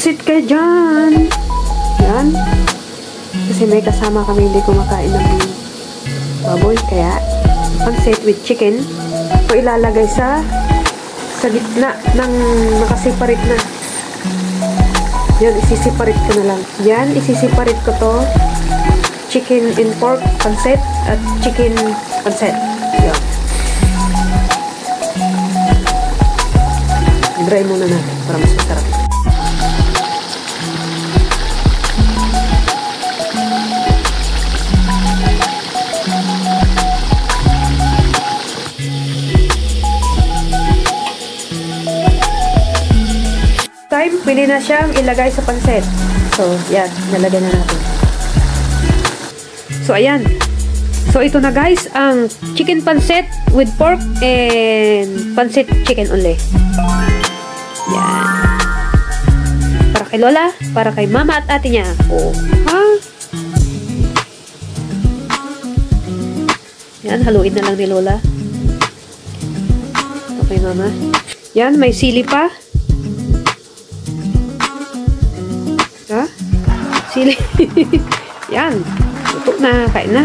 Magsit ka dyan. Yan. Kasi may kasama kami hindi kumakain ng baboy. Kaya, pansit with chicken. O ilalagay sa gitna ng nakaseparate na. Yan, isisiparate ko na lang. Yan, isisiparate ko to. Chicken and pork pansit at chicken pansit. Yan. Dry muna natin para mas masarap. Pwede na siyang ilagay sa pansit. So, yan. Nalagay na natin. So, ayan. So, ito na guys, ang chicken pansit with pork and pansit chicken only. Yan. Para kay Lola, para kay mama at ate niya. Oh, ha? Yan, haluin na lang ni Lola. Okay, mama. Yan, may sili pa. Ha? Sili. Yan. Luto na. Kain na.